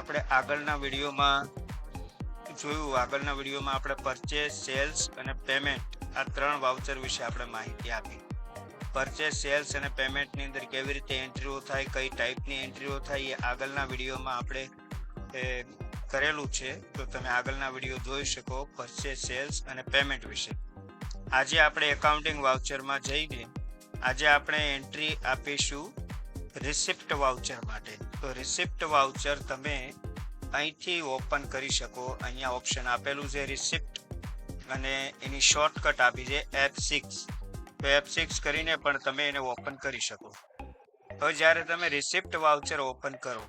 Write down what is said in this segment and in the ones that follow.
આપણે આગળના વિડીયોમાં આપણે પરચેસ, સેલ્સ અને પેમેન્ટ આ 3 વાઉચર વિશે આપણે માહિતી આપી. પરચેસ, સેલ્સ અને પેમેન્ટની અંદર કેવી રીતે એન્ટ્રીઓ થાય, કઈ ટાઈપની એન્ટ્રીઓ થાય, એ આગળના વિડીયોમાં આપણે કરેલું છે. તો તમે આગળના વિડીયો જોઈ શકો પરચેસ, સેલ્સ અને પેમેન્ટ વિશે. આજે આપણે એકાઉન્ટિંગ વાઉચરમાં જઈને આજે આપણે એન્ટ્રી આપીશું રિસિપ્ટ વાઉચર માટે. તો રિસિપ્ટ વાઉચર તમે અહીંથી ઓપન કરી શકો. અહીંયા ઓપ્શન આપેલું છે રિસિપ્ટ અને એની શોર્ટકટ આપી છે F6. તો F6 કરીને પણ તમે એને ઓપન કરી શકો. હવે જ્યારે તમે રિસિપ્ટ વાઉચર ઓપન કરો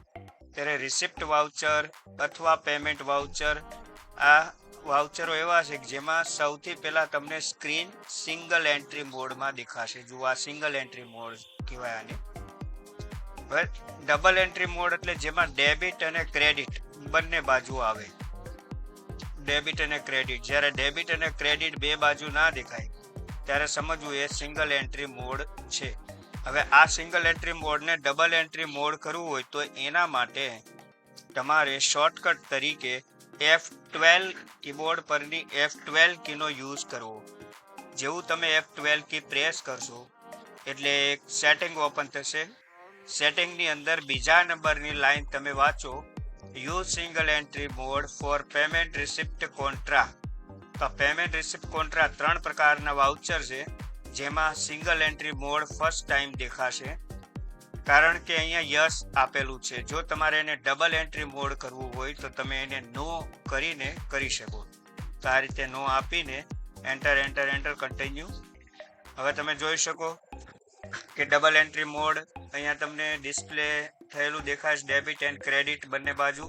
ત્યારે રિસિપ્ટ વાઉચર અથવા પેમેન્ટ વાઉચર, આ વાઉચરો એવા છે કે જેમાં સૌથી પહેલા તમને સ્ક્રીન સિંગલ એન્ટ્રી મોડમાં દેખાશે. જો આ સિંગલ એન્ટ્રી મોડ કહેવાય આને. હવે ડબલ એન્ટ્રી મોડ એટલે જેમાં ડેબિટ અને ક્રેડિટ બંને બાજુ આવે. ડેબિટ અને ક્રેડિટ, જ્યારે ડેબિટ અને ક્રેડિટ બે બાજુ ના દેખાય ત્યારે સમજવું એ સિંગલ એન્ટ્રી મોડ છે. હવે આ સિંગલ એન્ટ્રી મોડને ડબલ એન્ટ્રી મોડ કરવું હોય તો એના માટે તમારે શોર્ટકટ તરીકે F12 કીબોર્ડ પરની F12 કીનો યુઝ કરવો. જેવું તમે F12 કી પ્રેસ કરશો એટલે એક સેટિંગ ઓપન થશે. સેટિંગની અંદર બીજા નંબરની લાઈન તમે વાંચો, use single entry mode for payment receipt contra. તો પેમેન્ટ રિસિપ્ટ કોન્ટ્રા 3 પ્રકારના વાઉચર છે, જેમાં single entry mode first time દેખાશે કારણ કે અહીંયા યસ આપેલું છે. જો તમારે એને ડબલ એન્ટ્રી મોડ કરવું હોય તો તમે એને નો કરીને કરી શકો. તો આ રીતે નો આપીને એન્ટર એન્ટર એન્ટર કન્ટિન્યુ. હવે તમે જોઈ શકો કે ડબલ એન્ટ્રી મોડ અહીંયા તમને ડિસ્પ્લે થયેલું દેખાશે, ડેબિટ એન્ડ ક્રેડિટ બંને બાજુ.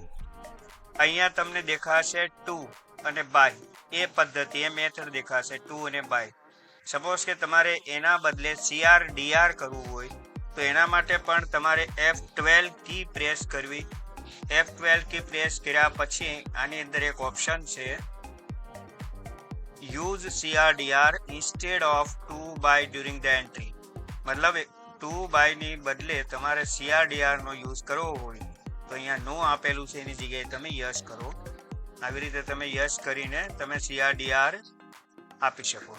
અહીંયા તમને દેખાશે ટુ અને બાય, એ પદ્ધતિ, એ મેથડ દેખાશે ટુ અને બાય. સપોઝ કે તમારે એના બદલે CR/DR કરવું હોય તો એના માટે પણ તમારે F12 કી પ્રેસ કરવી. F12 કી પ્રેસ કર્યા પછી આની અંદર એક ઓપ્શન છે use CR/DR instead of 2/, during the entry. મતલબ 2/, ની બદલે તમારે CR/DR નો યુઝ કરવો હોય તો અહીંયા નો આપેલું છે એની જગ્યાએ તમે યસ કરો. આવી રીતે તમે યસ કરીને તમે CR/DR આપી શકો.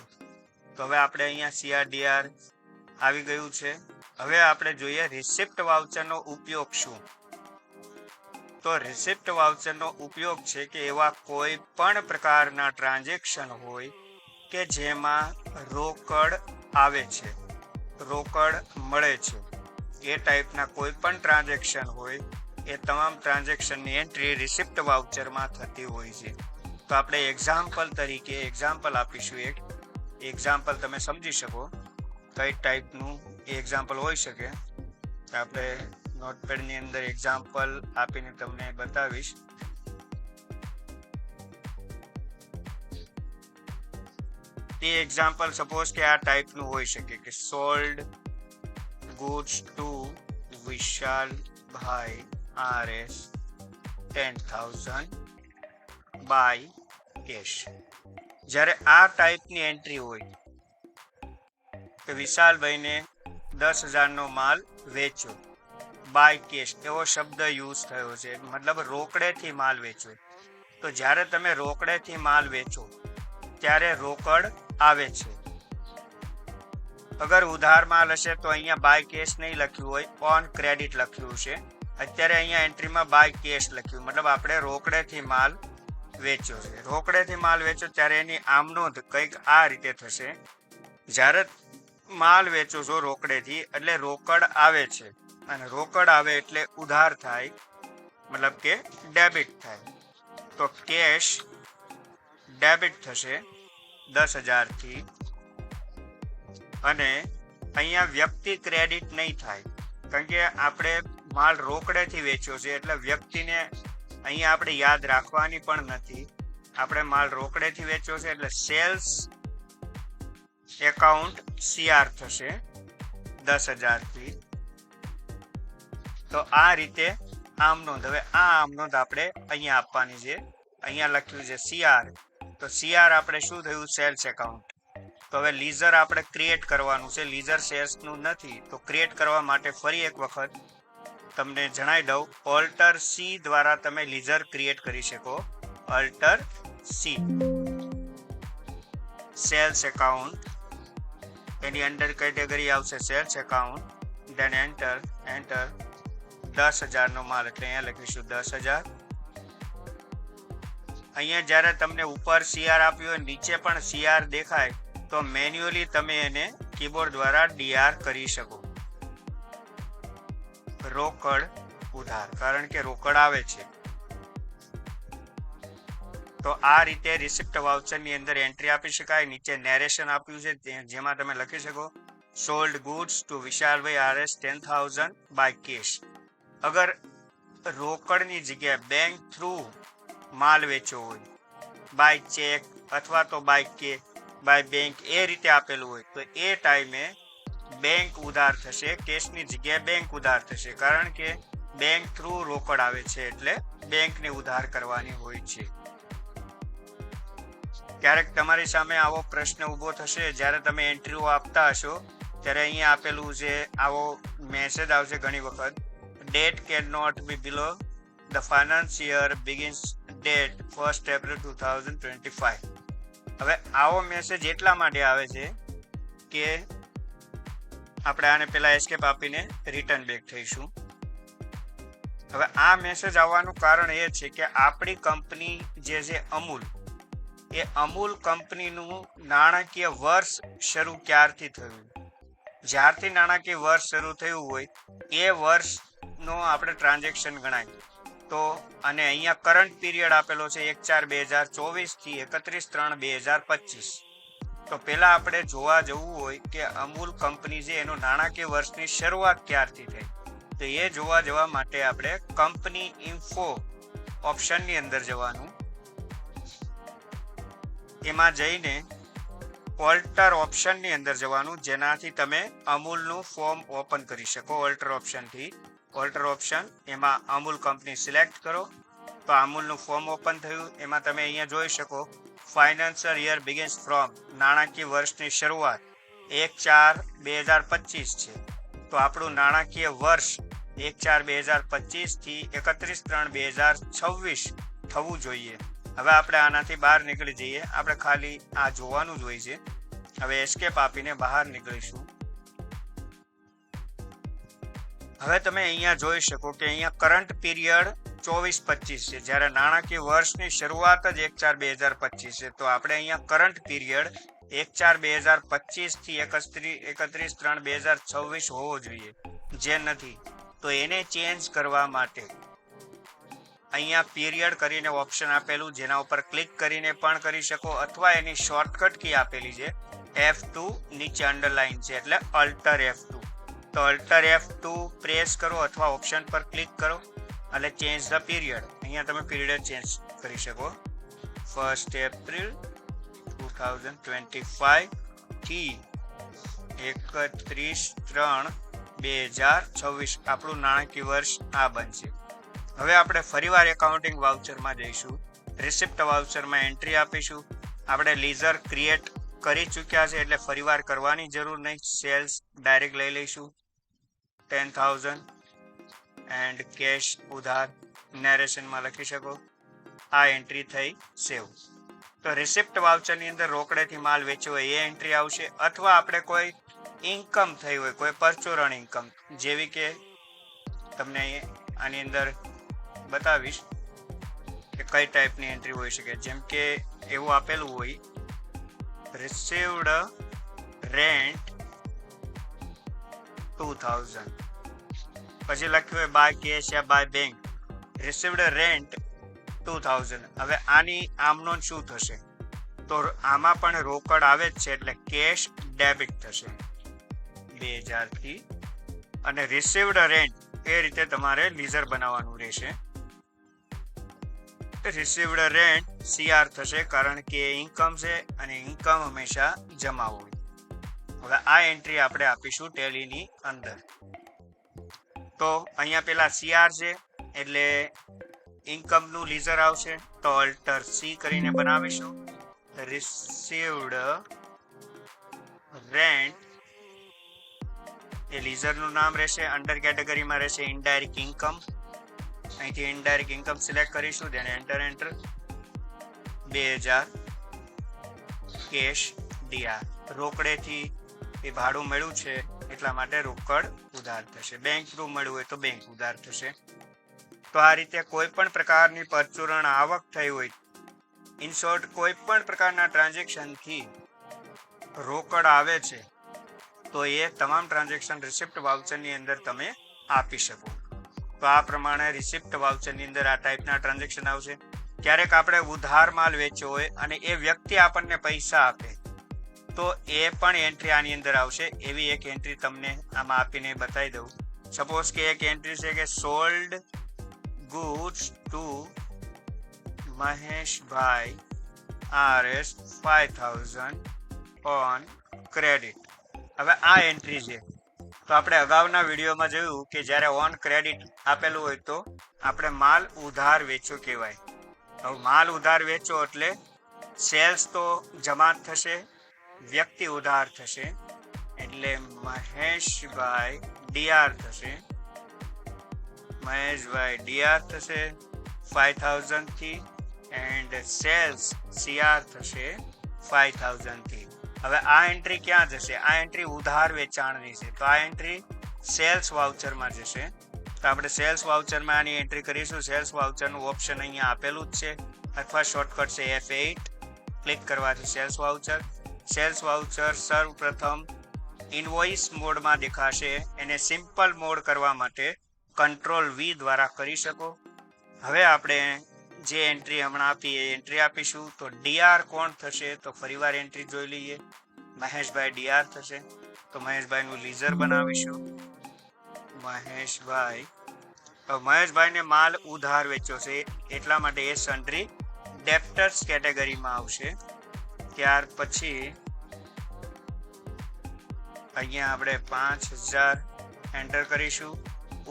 તો હવે આપણે અહીંયા CR/DR આવી ગયું છે. હવે આપણે જોઈએ રિસિપ્ટ વાઉચરનો ઉપયોગ શું. તો રિસિપ્ટ વાઉચરનો ઉપયોગ છે કે એવા કોઈ પણ પ્રકારના ટ્રાન્ઝેક્શન હોય કે જેમાં રોકડ આવે છે, રોકડ મળે છે, એ ટાઈપના કોઈ પણ ટ્રાન્ઝેક્શન હોય એ તમામ ટ્રાન્ઝેક્શનની એન્ટ્રી રિસિપ્ટ વાઉચરમાં થતી હોય છે. તો આપણે એક્ઝામ્પલ તરીકે એક્ઝામ્પલ આપીશું. એક એક્ઝામ્પલ તમે સમજી શકો કઈ ટાઈપનું એક્ઝામ્પલ હોઈ શકે. આપણે નોટપેડની અંદર એક્ઝામ્પલ આપીને તમને બતાવીશ. તે એક્ઝામ્પલ સપોઝ કે આ ટાઈપનું હોઈ શકે કે સોલ્ડ ગુડ્સ ટુ વિશાલભાઈ RS 10,000 બાય કેશ. જ્યારે આ ટાઈપની એન્ટ્રી હોય કે વિશાલભાઈને 10,000 નો માલ વેચ્યો બાય કેશ, એવો શબ્દ યુઝ થયો છે, મતલબ રોકડેથી માલ વેચો. તો જ્યારે તમે રોકડેથી માલ વેચો ત્યારે રોકડ આવે છે. અગર ઉધાર માલ હશે તો અહીંયા બાય કેશ નહીં લખ્યું હોય, ઓન ક્રેડિટ લખ્યું છે. અત્યારે અહીંયા એન્ટ્રીમાં બાય કેશ લખ્યું, મતલબ આપણે રોકડેથી માલ વેચ્યો છે. રોકડેથી માલ વેચો ત્યારે એની આમનોંધ કંઈક આ રીતે થશે. જ્યારે માલ વેચો છો રોકડેથી એટલે રોકડ આવે છે, અને રોકડ આવે એટલે ઉધાર થાય, મતલબ કે ડેબિટ થાય. તો કેશ ડેબિટ થશે 10,000 થી, અને અહીંયા વ્યક્તિ ક્રેડિટ નહીં થાય કારણ કે આપણે માલ રોકડેથી વેચ્યો છે એટલે વ્યક્તિને અહીંયા આપણે યાદ રાખવાની પણ નથી. આપણે માલ રોકડેથી વેચ્યો છે એટલે સેલ્સ એકાઉન્ટ CR થશે 10,000 થી. તો આ રીતે આમનોંધ. હવે આ આમનોંધ આપણે અહીંયા આપવાની છે. અહીંયા લખ્યું છે CR, તો CR આપણે શું થયું, સેલ્સ એકાઉન્ટ. તો હવે લીઝર આપણે ક્રિએટ કરવાનું છે. લીઝર સેલ્સનું નથી, તો ક્રિએટ કરવા માટે ફરી એક વખત તમને જણાવી દઉં, ઓલ્ટર સી દ્વારા તમે લીઝર ક્રિએટ કરી શકો. ઓલ્ટર સી સેલ્સ એકાઉન્ટ, એની અંડર કેટેગરી આવશે સેલ્સ એકાઉન્ટ. દેન એન્ટર 10,000 નો માલ, એટલે અહીંયા લખીશું 10,000. અહીંયા જ્યારે તમને ઉપર CR આપ્યું હોય, નીચે પણ CR દેખાય તો મેન્યુઅલી તમે એને કીબોર્ડ દ્વારા DR કરી શકો. રોકડ ઉધાર, કારણ કે રોકડ આવે છે. તો આ રીતે રિસિપ્ટ વાઉચરની અંદર એન્ટ્રી આપી શકાય. નીચે નેરેશન આપ્યું છે જેમાં તમે લખી શકો સોલ્ડ ગુડ્સ ટુ વિશાલભાઈ RS 10,000 બાય કેશ. અગર રોકડની જગ્યાએ બેંક થ્રુ માલ વેચ્યો હોય, બાય ચેક અથવા તો બાય બેંક એ રીતે આપેલું હોય, તો એ ટાઈમે બેંક ઉધાર થશે, કેશની જગ્યાએ બેંક ઉધાર થશે. કારણ કે બેંક થ્રુ રોકડ આવે છે એટલે બેંકને ઉધાર કરવાની હોય છે. ક્યારેક તમારી સામે આવો પ્રશ્ન ઊભો થશે જ્યારે તમે એન્ટ્રીઓ આપતા હશો, ત્યારે અહીંયા આપેલું છે, આવો મેસેજ આવશે ઘણી વખત, date can not be below the finance year begins date 1st April 2025. હવે આવો મેસેજ એટલા માટે આવે છે કે આપણે આને પહેલા એસ્કેપ આપીને રિટર્ન બેક થઈશું. હવે આ મેસેજ આવવાનું કારણ એ છે કે આપણી કંપની જે છે અમૂલ, એ અમૂલ કંપનીનું નાણાકીય વર્ષ શરૂ ક્યારથી થયું, જ્યારથી નાણાકીય વર્ષ શરૂ થયું હોય એ વર્ષનો આપણે ટ્રાન્ઝેક્શન ગણાય. તો અને અહીંયા કરંટ પીરિયડ આપેલો છે 1/4/2024 થી 31/3/2025. તો પહેલા આપણે જોવા જવું હોય કે અમૂલ કંપની છે એનું નાણાકીય વર્ષની શરૂઆત ક્યારથી થઈ. તો એ જોવા જવા માટે આપણે કંપની ઇન્ફો ઓપ્શનની અંદર જવાનું. એમાં જઈને ઓલ્ટર ઓપ્શનની અંદર જવાનું, જેનાથી તમે અમૂલનું ફોર્મ ઓપન કરી શકો. ઓલ્ટર ઓપ્શનથી ઓલ્ટર ઓપ્શન, એમાં અમૂલ કંપની સિલેક્ટ કરો તો અમૂલનું ફોર્મ ઓપન થયું. એમાં તમે અહીંયા જોઈ શકો ફાઇનાન્શિયલ યર બિગિન્સ ફ્રોમ, નાણાકીય વર્ષની શરૂઆત 1/4/2025 છે. તો આપણું નાણાકીય વર્ષ 1/4/2025 થી 31/3/2026 થવું જોઈએ. હવે આપણે આનાથી બહાર નીકળી જઈએ, આપણે ખાલી આ જોવાનું જ હોય છે. હવે એસ્કેપ આપીને બહાર નીકળીશું. હવે તમે અહીંયા જોઈ શકો કે અહીંયા કરંટ પીરિયડ 24-25 છે, જ્યારે નાણાકીય વર્ષની શરૂઆત જ 1/4/2025 છે. તો આપણે અહીંયા કરંટ પીરિયડ 1/4/2025 થી 31/3/2026 હોવો જોઈએ, જે નથી. તો એને ચેન્જ કરવા માટે અહીંયા પીરિયડ કરીને ઓપ્શન આપેલું, જેના ઉપર ક્લિક કરીને પણ કરી શકો, અથવા એની શોર્ટકટ કી આપેલી છે F2, નીચે અંડરલાઇન છે એટલે અલ્ટર F2. તો અલ્ટર F2 પ્રેસ કરો અથવા ઓપ્શન પર ક્લિક કરો એટલે ચેન્જ ધ પીરિયડ. અહીંયા તમે પીરિયડ ચેન્જ કરી શકો. 1st April 2025 થી 31/3/2026 આપણું નાણાકીય વર્ષ આ બનશે. હવે આપણે ફરીવાર એકાઉન્ટિંગ વાઉચરમાં જઈશું. રિસિપ્ટ વાઉચરમાં એન્ટ્રી આપીશું. આપણે લીઝર ક્રિએટ કરી ચૂક્યા છે એટલે ફરીવાર કરવાની જરૂર નહીં. સેલ્સ ડાયરેક્ટ લઈ લઈશું 10,000 એન્ડ કેશ ઉધાર નેરેશનમાં લખી શકો. આ એન્ટ્રી થઈ સેવ. તો રિસિપ્ટ વાઉચરની અંદર રોકડેથી માલ વેચ્યો હોય એ એન્ટ્રી આવશે, અથવા આપણે કોઈ ઇન્કમ થઈ હોય, કોઈ પરચુરણ ઇન્કમ, જેવી કે તમને આની અંદર બતાવીશ કે કઈ ટાઈપની એન્ટ્રી હોઈ શકે. જેમ કે એવું આપેલું હોય રિસીવ્ડ રેન્ટ 2,000, પછી લખ્યું હોય બાય કેશ યા બાય બેંક, રિસીવ્ડ રેન્ટ 2,000. હવે આની આમનો શું થશે? તો આમાં પણ રોકડ આવે જ છે એટલે કેશ ડેબિટ થશે 2,000 થી, અને રિસીવ્ડ રેન્ટ એ રીતે તમારે લીઝર બનાવવાનું રહેશે. રિસીવ્ડ રેન્ટ CR થશે, કારણ કે ઇન્કમ છે અને ઇન્કમ હંમેશા જમા હોય. હવે આ એન્ટ્રી આપણે આપીશું ટેલીની અંદર. તો અહીંયા પેલા CR છે એટલે ઇન્કમનું લીઝર આવશે, તો અલ્ટર C કરીને બનાવીશું. રિસીવ્ડ રેન્ટ એ લીઝરનું નામ રહેશે. અંડર કેટેગરીમાં રહેશે ઇનડાયરેક્ટ ઇન્કમ. અહીંથી ઇનડાયરેક્ટ ઇન્કમ સિલેક્ટ કરીશું, તેને એન્ટર 2000 કેશ ડીઆર. રોકડેથી એ ભાડું મળ્યું છે એટલા માટે રોકડ ઉધાર થશે. બેંક થ્રુ મળ્યું હોય તો બેંક ઉધાર થશે. તો આ રીતે કોઈ પણ પ્રકારની પરચુરણ આવક થઈ હોય, ઇન શોર્ટ કોઈ પણ પ્રકારના ટ્રાન્ઝેક્શનથી રોકડ આવે છે તો એ તમામ ટ્રાન્ઝેક્શન રિસિપ્ટ વાઉચરની અંદર તમે આપી શકો. તો આ પ્રમાણે રિસિપ્ટ વાઉચરની અંદર આ ટાઈપના ટ્રાન્ઝેક્શન આવશે. ક્યારેક આપણે ઉધાર માલ વેચ્યો હોય અને એ વ્યક્તિ આપણને પૈસા આપે તો એ પણ એન્ટ્રી આની અંદર આવશે. એવી એક એન્ટ્રી તમને આમાં આપીને બતાવી દઉં. સપોઝ કે એક એન્ટ્રી છે કે sold goods to Maheshbhai RS 5000 on credit. હવે આ એન્ટ્રી છે તો આપણે અગાઉના વિડીયોમાં જોયું કે જ્યારે ઓન ક્રેડિટ આપેલું હોય તો આપણે માલ ઉધાર વેચો કહેવાય. હવે માલ ઉધાર વેચો એટલે સેલ્સ તો જમા થશે, વ્યક્તિ ઉધાર થશે, એટલે મહેશભાઈ ડીઆર થશે. મહેશભાઈ ડીઆર થશે 5000 થી એન્ડ સેલ્સ CR થશે 5000 થી. હવે આ એન્ટ્રી ક્યાં જશે? આ એન્ટ્રી ઉધાર વેચાણની છે તો આ એન્ટ્રી સેલ્સ વાઉચરમાં જશે. તો આપણે સેલ્સ વાઉચરમાં આની એન્ટ્રી કરીશું. સેલ્સ વાઉચરનું ઓપ્શન અહીંયા આપેલું જ છે અથવા શોર્ટકટ છે F8. ક્લિક કરવાથી સેલ્સ વાઉચર સર્વપ્રથમ ઇનવોઇસ મોડમાં દેખાશે. એને સિમ્પલ મોડ કરવા માટે કંટ્રોલ V દ્વારા કરી શકો. હવે આપણે જે એન્ટ્રી હમણાં આપી એ એન્ટ્રી આપીશું. તો ડીઆર કોણ થશે? તો ફરીવાર એન્ટ્રી જોઈ લઈએ. મહેશભાઈ ડીઆર થશે તો મહેશભાઈનું લીઝર બનાવીશું. મહેશભાઈને માલ ઉધાર વેચ્યો છે એટલા માટે એ સન્ડ્રી ડેપ્ટર્સ કેટેગરીમાં આવશે. ત્યાર પછી અહીંયા આપણે 5000 એન્ટર કરીશું.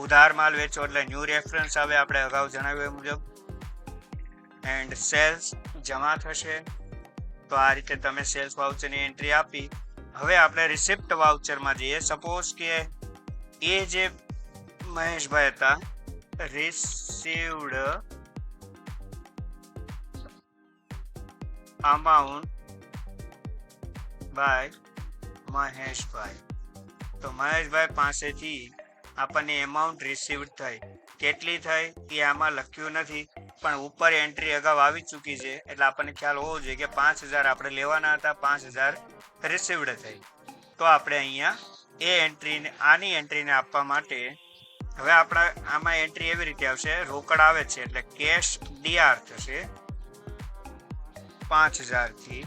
ઉધાર માલ વેચો એટલે ન્યૂ રેફરન્સ આવે, આપણે અગાઉ જણાવ્યું મુજબ. એન્ડ સેલ્સ જમા થશે. તો આ રીતે તમે સેલ્સ વાઉચરની એન્ટ્રી આપી. હવે આપણે રિસિપ્ટ વાઉચરમાં જઈએ. સપોઝ કે એ જે મહેશભાઈ હતા રિસીવ્ડ અમાઉન્ટ બાય મહેશભાઈ. તો મહેશભાઈ પાસેથી આપણને એમાઉન્ટ રિસીવ્ડ થઈ. કેટલી થઈ એ આમાં લખ્યું નથી પણ ઉપર એન્ટ્રી અગાઉ આવી ચૂકી છે એટલે આપણને ખ્યાલ હોવો જોઈએ કે 5000 આપણે લેવાના હતા, 5000 રિસીવ્ડ થઈ. તો આપણે અહીંયા એ એન્ટ્રીને આની એન્ટ્રીને આપવા માટે હવે આપણા આમાં એન્ટ્રી એવી રીતે આવશે. રોકડ આવે છે એટલે કેશ ડીઆર થશે 5000 થી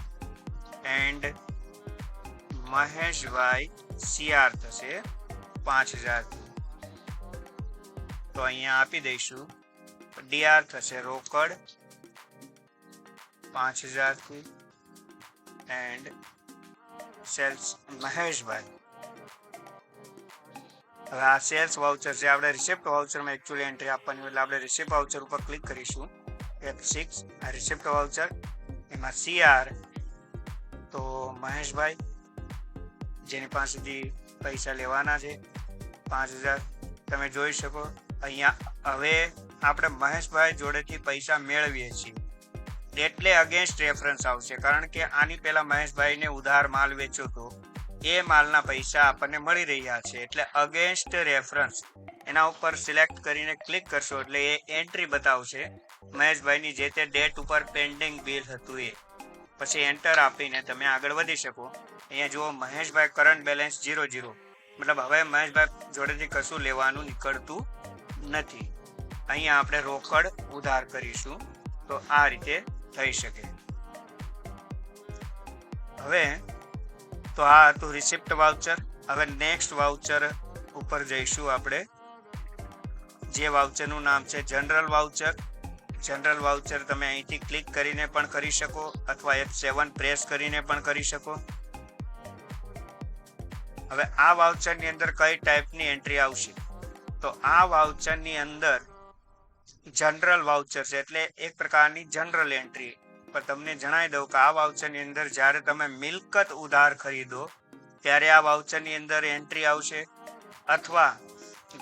એન્ડ મહેશભાઈ CR થશે 5000 થી. તો અહીંયા આપી દઈશું. ડીઆર થશે રોકડ 5000 થી એન્ડ સેલ્સ મહેશભાઈ. હવે આ સેલ્સ વાઉચર છે. આપણે રિસિપ્ટ વાઉચરમાં એકચ્યુઅલી એન્ટ્રી આપવાની એટલે આપણે રિસિપ્ટ વાઉચર ઉપર ક્લિક કરીશું. F6 આ રિસિપ્ટ વાઉચર, એમાં CR તો મહેશભાઈ જેની પાસેથી પૈસા લેવાના છે 5000. તમે જોઈ શકો અહીંયા હવે આપણે મહેશભાઈ જોડેથી પૈસા મેળવીએ છીએ એટલે અગેન્સ્ટ રેફરન્સ આવશે. કારણ કે આની પહેલા મહેશભાઈને ઉધાર માલ વેચ્યો હતો એ માલના પૈસા આપણને મળી રહ્યા છે એટલે અગેન્સ્ટ રેફરન્સ એના ઉપર સિલેક્ટ કરીને ક્લિક કરશો એટલે એ એન્ટ્રી બતાવશે મહેશભાઈની જે તે ડેટ ઉપર પેન્ડિંગ બિલ હતું એ. પછી એન્ટર આપીને તમે આગળ વધી શકો. અહીંયા જુઓ મહેશભાઈ કરંટ બેલેન્સ 0 મતલબ હવે મહેશભાઈ જોડેથી કશું લેવાનું નીકળતું નથી. અહીંયા આપણે રોકડ ઉધાર કરીશું તો આ રીતે થઈ શકે. હવે તો આ હતું રિસિપ્ટ વાઉચર. હવે નેક્સ્ટ વાઉચર ઉપર જઈશું આપણે, જે વાઉચરનું નામ છે જનરલ વાઉચર. જનરલ વાઉચર તમે અહીંથી ક્લિક કરીને પણ કરી શકો અથવા F7 પ્રેસ કરીને પણ કરી શકો. હવે આ વાઉચરની અંદર કઈ ટાઈપની એન્ટ્રી આવશે? તો આ વાઉચરની અંદર જનરલ વાઉચર છે એટલે એક પ્રકારની જનરલ એન્ટ્રી. પણ તમને જણાવી દઉં કે આ વાઉચરની અંદર જ્યારે તમે મિલકત ઉધાર ખરીદો ત્યારે આ વાઉચરની અંદર એન્ટ્રી આવશે. અથવા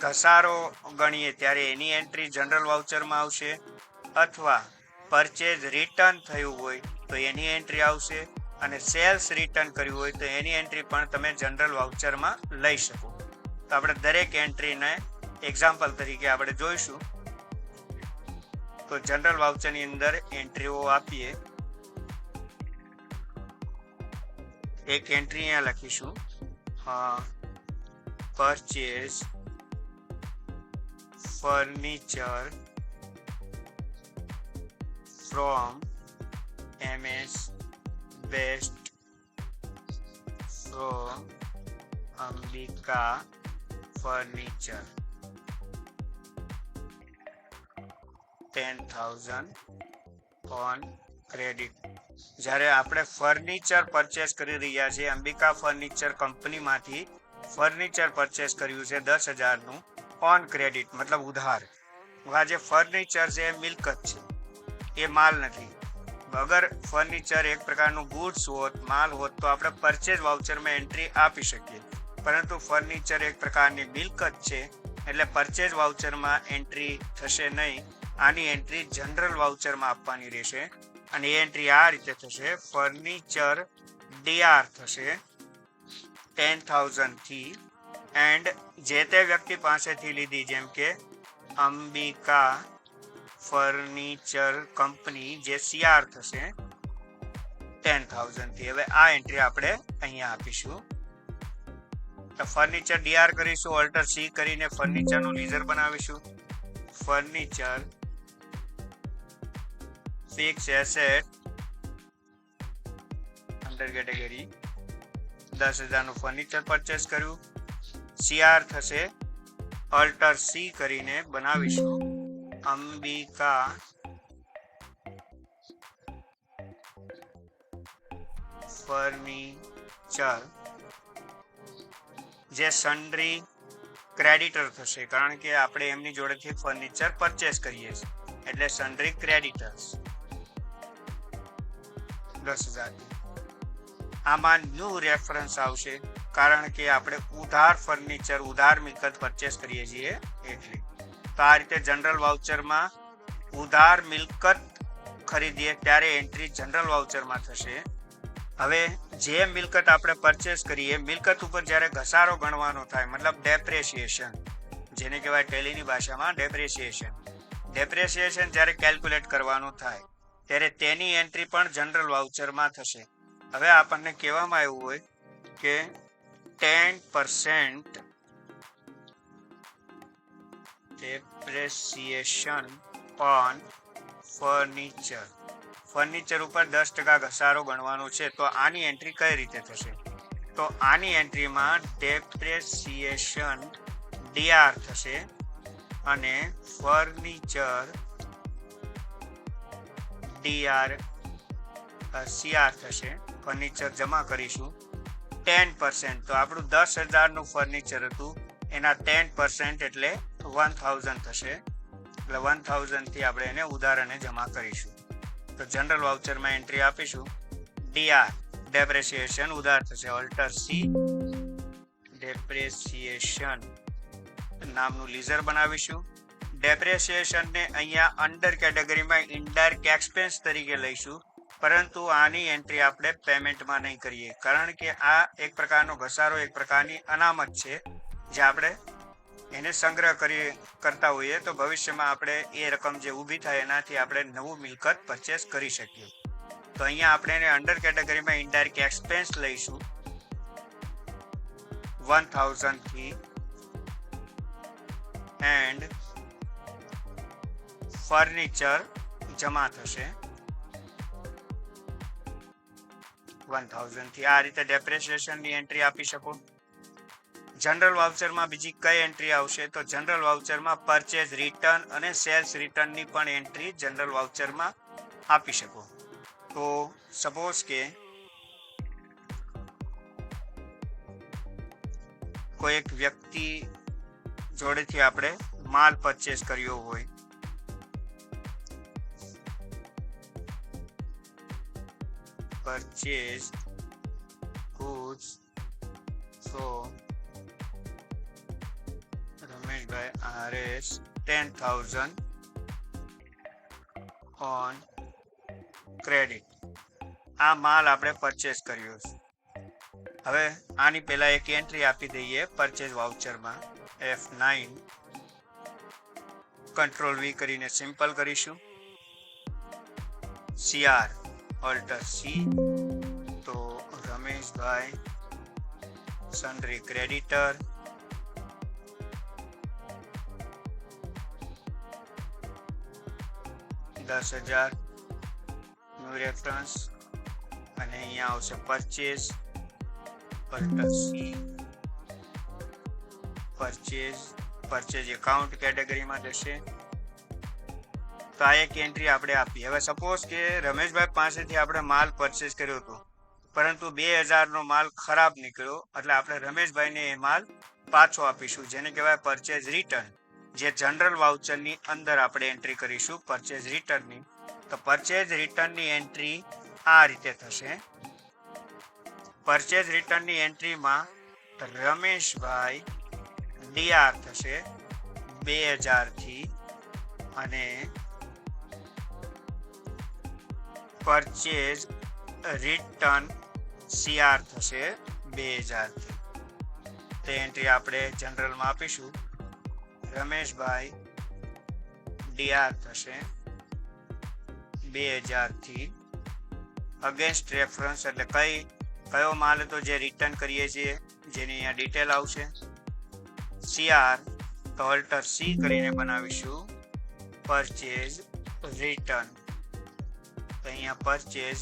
ઘસારો ગણીએ ત્યારે એની એન્ટ્રી જનરલ વાઉચરમાં આવશે, અથવા પરચેઝ રિટર્ન થયું હોય તો એની એન્ટ્રી આવશે, અને સેલ્સ રિટર્ન કર્યું હોય તો એની એન્ટ્રી પણ તમે જનરલ વાઉચરમાં લઈ શકો. તો આપણે દરેક એન્ટ્રીને એક્ઝામ્પલ તરીકે આપણે જોઈશું. તો જનરલ વાઉચરની અંદર એન્ટ્રીઓ આપીએ. એક એન્ટ્રી અહીંયા લખીશું, purchase furniture from MS best from Ambika furniture 10,000 on credit. જ્યારે આપણે ફર્નિચર પરચેસ કરી રહ્યા છીએ, અંબિકા ફર્નિચર કંપનીમાંથી ફર્નિચર પરચેસ કર્યું છે 10,000નું ઓન ક્રેડિટ મતલબ ઉધાર. આ જે ફર્નિચર છે એ મિલકત છે, એ માલ નથી. અગર ફર્નિચર એક પ્રકારનું ગુડ્સ હોત, માલ હોત, તો આપણે પરચેઝ વાઉચરમાં એન્ટ્રી આપી શકીએ. પરંતુ ફર્નિચર એક પ્રકારની મિલકત છે, એટલે પરચેઝ વાઉચરમાં એન્ટ્રી થશે નહીં. આની એન્ટ્રી જનરલ વાઉચરમાં આપવાની રહેશે, અને એ એન્ટ્રી આ રીતે થશે. ફર્નિચર DR થશે 10,000 થી, એન્ડ જે તે વ્યક્તિ પાસેથી લીધી, જેમ કે અંબિકા ફર્નિચર કંપની, જે CR થશે 10,000 થી. હવે આ એન્ટ્રી આપણે અહીંયા આપીશું. તો ફર્નિચર DR કરીશું, ઓલ્ટર C કરીને ફર્નિચરનું લીઝર બનાવીશું. Furniture fix asset under category 10,000નું ફર્નિચર પરચેસ કર્યું. CR થશે, ઓલ્ટર C કરીને બનાવીશું અંબિકા ફર્નિચર, જે સન્ડ્રી ક્રેડિટર થશે, કારણ કે આપણે એમની જોડેથી ફર્નિચર પરચેસ કરીએ છીએ, એટલે સન્ડ્રી ક્રેડિટર્સ 10,000. આમાં ન્યૂ રેફરન્સ આવશે, કારણ કે આપણે ઉધાર ફર્નિચર, ઉધાર મિલકત પરચેસ કરીએ છીએ એટલે. તો આ રીતે જનરલ વાઉચરમાં ઉધાર મિલકત ખરીદીએ ત્યારે એન્ટ્રી જનરલ વાઉચરમાં થશે. હવે જે મિલકત આપણે પરચેસ કરીએ, મિલકત ઉપર જ્યારે ઘસારો ગણવાનો થાય, મતલબ ડેપ્રેશિએશન, જેને કહેવાય ટેલીની ભાષામાં ડેપ્રેશિએશન જ્યારે કેલ્ક્યુલેટ કરવાનું થાય ત્યારે તેની એન્ટ્રી પણ જનરલ વાઉચરમાં થશે. હવે આપણને કહેવામાં આવ્યું હોય કે 10% depreciation on furniture, ફર્નિચર ઉપર 10% ઘસારો ગણવાનો છે, તો આની એન્ટ્રી કઈ રીતે થશે? તો આની એન્ટ્રીમાં ડેપ્રેશિએશન DR થશે, અને ફર્નિચર DR CR થશે. ફર્નિચર જમા કરીશું 10%. તો આપણું 10,000નું ફર્નિચર હતું, એના 10% એટલે 1,000 થશે. એટલે 1,000 થી આપણે એને ઉધાર અને જમા કરીશું. તો જનરલ વાઉચરમાં એન્ટ્રી આપીશું DR, ડેપ્રેશિએશન ઉધાર થશે, ઓલ્ટર C ડેપ્રેશિએશન નામનું લીઝર બનાવીશું. ડેપ્રેશિએશનને અહીંયા અંડર કેટેગરીમાં ઇનડાયરેક્ટ એક્સપેન્સ તરીકે લઈશું, પરંતુ આની એન્ટ્રી આપણે પેમેન્ટમાં નહીં કરીએ, કારણ કે આ એક પ્રકારનો ઘસારો, એક પ્રકારની અનામત છે, જે આપણે એને સંગ્રહ કરતા હોઈએ તો ભવિષ્યમાં આપણે એ રકમ જે ઊભી થાય એનાથી આપણે નવું મિલકત પરચેસ કરી શકીએ. તો અહીંયા આપણે એને અંડર કેટેગરીમાં ઇનડાયરેક્ટ એક્સપેન્સ લઈશું 1,000 થી, એન્ડ ફર્નિચર જમા થશે 1,000 થી. આ રીતે ડેપ્રેશિએશનની એન્ટ્રી આપી શકો. જનરલ વાઉચરમાં બીજી કઈ એન્ટ્રી આવશે? તો જનરલ વાઉચરમાં પરચેઝ રિટર્ન અને સેલ્સ રિટર્નની પણ એન્ટ્રી જનરલ વાઉચરમાં આપી શકો. તો સપોઝ કે કોઈ એક વ્યક્તિ જોડેથી આપણે માલ પરચેસ કર્યો હોય, purchased goods from by RS 10,000 on credit. આ માલ આપણે પરચેસ કર્યો છે. હવે આની પહેલા એક એન્ટ્રી આપી દઈએ પરચેસ વાઉચરમાં F9 કંટ્રોલ V કરીને સિમ્પલ કરીશું. CR ઓલ્ટર C તો રમેશભાઈ સન્ડ્રી ક્રેડિટર $10,000 નું રેફરન્સ અને અહીંયા આવશે purchase alter C purchase account કેટેગરીમાં જશે. તો આ એક એન્ટ્રી આપણે આપી. હવે સપોઝ કે રમેશભાઈ પાસેથી આપણે માલ પરચેસ કર્યો હતો પરંતુ 2000 નો માલ ખરાબ નીકળ્યો એટલે આપણે રમેશભાઈને એ માલ પાછો આપીશું જેને કહેવાય પરચેઝ રિટર્ન, જે જનરલ વાઉચરની અંદર આપણે એન્ટ્રી કરીશું પરચેઝ રિટર્નની. તો પરચેઝ રિટર્નની એન્ટ્રી આ રીતે થશે. પરચેઝ રિટર્નની એન્ટ્રીમાં રમેશભાઈ DR થશે 2000 થી અને પરચેઝ રિટર્ન CR થશે 2000 થી. તે એન્ટ્રી આપણે જનરલમાં આપીશું. રમેશભાઈ DR થશે 2000 થી અગેન્સ્ટ રેફરન્સ એટલે કયો માલ હતો જે રિટર્ન કરીએ છીએ જેની અહીંયા ડિટેલ આવશે. CR તો ઓલ્ટર C કરીને બનાવીશું પરચેઝ રિટર્ન. તો અહીંયા પરચેઝ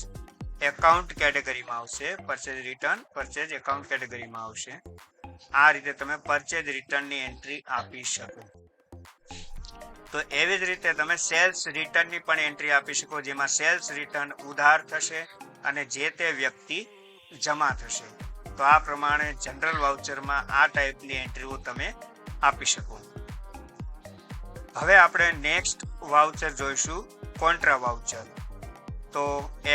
એકાઉન્ટ કેટેગરીમાં આવશે. પરચેઝ રિટર્ન પરચેઝ એકાઉન્ટ કેટેગરીમાં આવશે. આ રીતે તમે પરચેઝ રિટર્નની એન્ટ્રી આપી શકો. તો એવી જ રીતે તમે સેલ્સ રિટર્નની પણ એન્ટ્રી આપી શકો જેમાં સેલ્સ રિટર્ન ઉધાર થશે અને જે તે વ્યક્તિ જમા થશે. તો આ પ્રમાણે જનરલ વાઉચરમાં આ ટાઈપની એન્ટ્રીઓ તમે આપી શકો. હવે આપણે નેક્સ્ટ વાઉચર જોઈશું કોન્ટ્રા વાઉચર. તો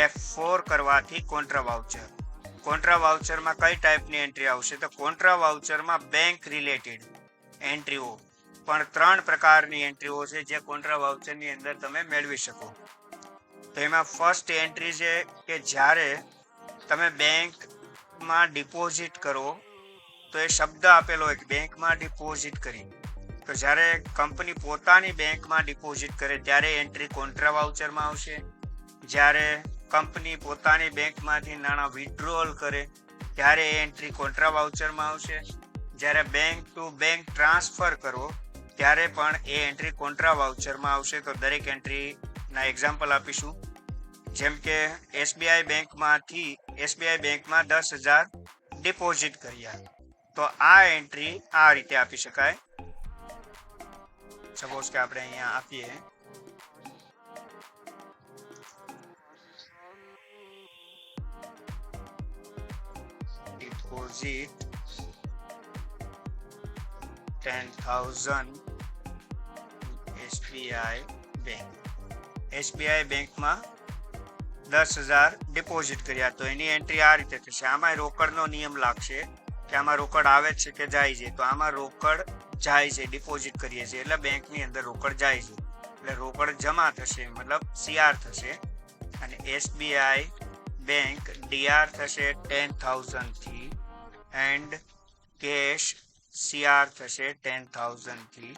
F4 કરવાથી કોન્ટ્રા વાઉચરમાં કઈ ટાઈપની એન્ટ્રી આવશે? તો કોન્ટ્રા વાઉચરમાં બેંક રિલેટેડ એન્ટ્રીઓ પણ 3 પ્રકારની એન્ટ્રીઓ છે જે કોન્ટ્રા વાઉચરની અંદર તમે મેળવી શકો. તો એમાં ફર્સ્ટ એન્ટ્રી છે કે જ્યારે તમે બેંકમાં ડિપોઝિટ કરો તો એ શબ્દ આપેલો હોય કે બેંકમાં ડિપોઝિટ કરી. તો જ્યારે કંપની પોતાની બેંકમાં ડિપોઝિટ કરે ત્યારે એન્ટ્રી કોન્ટ્રા વાઉચરમાં આવશે. જ્યારે કંપની પોતાની બેંકમાંથી નાણાં વિથડ્રોઅલ કરે ત્યારે એ એન્ટ્રી કોન્ટ્રા વાઉચરમાં આવશે. જ્યારે બેંક ટુ બેંક ટ્રાન્સફર કરો ત્યારે પણ એ એન્ટ્રી કોન્ટ્રા વાઉચરમાં આવશે. તો દરેક એન્ટ્રીના એક્ઝામ્પલ આપીશું. જેમ કે SBI બેંકમાં 10,000 ડિપોઝિટ કર્યા તો આ એન્ટ્રી આ રીતે આપી શકાય. સપોઝ કે આપણે અહીંયા આપીએ ડિપોઝિટ 10,000 SBI બેંકમાં 10,000 ડિપોઝિટ કર્યા તો એની એન્ટ્રી આ રીતે થશે. આમાં રોકડનો નિયમ લાગશે કે આમાં રોકડ આવે છે કે જાય છે. તો આમાં રોકડ જાય છે, ડિપોઝિટ કરીએ છીએ એટલે બેંકની અંદર રોકડ જાય છે એટલે રોકડ જમા થશે મતલબ CR થશે. અને SBI બેંક DR થશે 10,000 થી એન્ડ કેશ CR થશે 10,000 થી.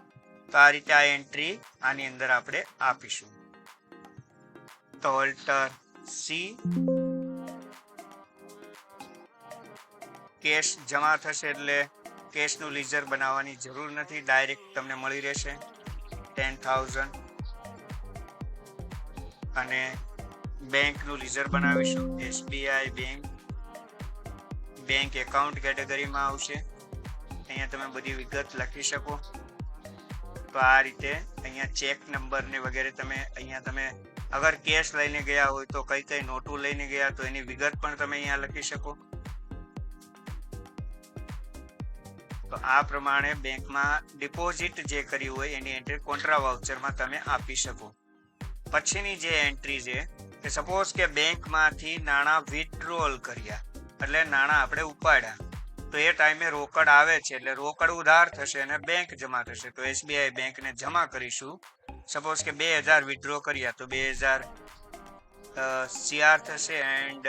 તો આ રીતે આ એન્ટ્રી આની અંદર આપણે આપીશું. તો ઓલ્ટર C કેશ જમા થશે એટલે કેશનું લીઝર બનાવવાની જરૂર નથી, ડાયરેક્ટ તમને મળી રહેશે 10,000. અને બેંકનું લીઝર બનાવીશું SBI બેંક એકાઉન્ટ કેટેગરીમાં આવશે. અહીંયા તમે બધી વિગત લખી શકો. તો આ રીતે અહીંયા ચેક નંબર ને વગેરે તમે અહીંયા તમે અગર કેશ લઈને ગયા હોય તો કઈ નોટો લઈને ગયા તો એની વિગત પણ તમે અહીંયા લખી શકો. તો આ પ્રમાણે બેંકમાં ડિપોઝિટ જે કર્યું હોય એની એન્ટ્રી કોન્ટ્રા વાઉચરમાં તમે આપી શકો. પછીની જે એન્ટ્રી છે કે સપોઝ કે બેંકમાંથી નાણાં વિથડ્રોઅલ કર્યા એટલે નાણાં આપણે ઉપાડ્યા તો એ ટાઈમે રોકડ આવે છે એટલે રોકડ ઉધાર થશે અને બેંક જમા થશે. તો SBI બેંકને જમા કરીશું. સપોઝ કે 2000 વિથડ્રો કર્યા તો 2000 CR થશે એન્ડ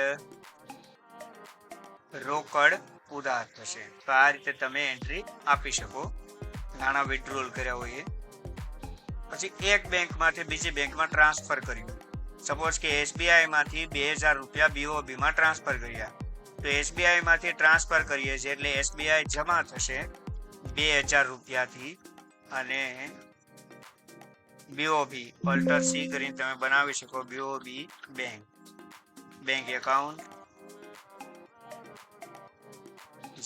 રોકડ ઉધાર થશે. તો આ રીતે તમે એન્ટ્રી આપી શકો નાણાં વિથડ્રોલ કર્યા હોય. પછી એક બેંકમાંથી બીજી બેંકમાં ટ્રાન્સફર કર્યું. સપોઝ કે SBI માંથી 2000 રૂપિયા BOB માં ટ્રાન્સફર કર્યા. તો SBI માંથી ટ્રાન્સફર કરીએ છીએ એટલે SBI જમા થશે 2000 રૂપિયાથી અને BOB અલ્ટર C કરીને તમે બનાવી શકો BOB બેંક એકાઉન્ટ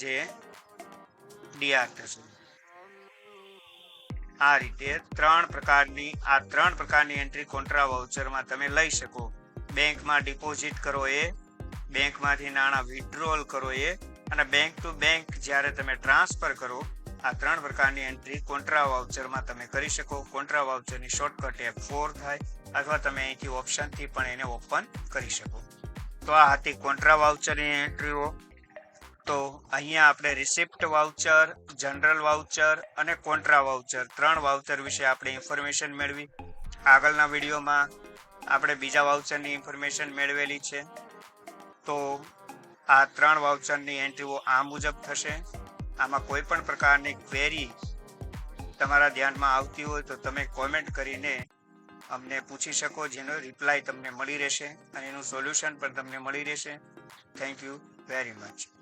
જે DR થશે. આ રીતે ત્રણ પ્રકારની એન્ટ્રી કોન્ટ્રા વાઉચરમાં તમે લઈ શકો. બેંકમાં ડિપોઝિટ કરો એ, બેંકમાંથી નાણાં વિથડ્રોલ કરો એ અને બેંક ટુ બેંક જ્યારે તમે ટ્રાન્સફર કરો, આ 3 પ્રકારની એન્ટ્રી કોન્ટ્રા વાઉચરમાં તમે કરી શકો. કોન્ટ્રા વાઉચરની શોર્ટકટ F4 થાય અથવા તમે અહીંથી ઓપ્શનથી પણ એને ઓપન કરી શકો. તો આ હતી કોન્ટ્રા વાઉચરની એન્ટ્રીઓ. તો અહીંયા આપણે રિસિપ્ટ વાઉચર, જનરલ વાઉચર અને કોન્ટ્રા વાઉચર 3 વાઉચર વિશે આપણે ઇન્ફોર્મેશન મેળવી. આગળના વિડીયોમાં આપણે બીજા વાઉચરની ઇન્ફોર્મેશન મેળવેલી છે. તો આ 3 વાઉચરની એન્ટ્રીઓ આ મુજબ થશે. આમાં કોઈ પણ પ્રકારની ક્વેરી તમારા ધ્યાનમાં આવતી હોય તો તમે કોમેન્ટ કરીને અમને પૂછી શકો, જેનો રિપ્લાય તમને મળી રહેશે અને એનું સોલ્યુશન પણ તમને મળી રહેશે. Thank you very much.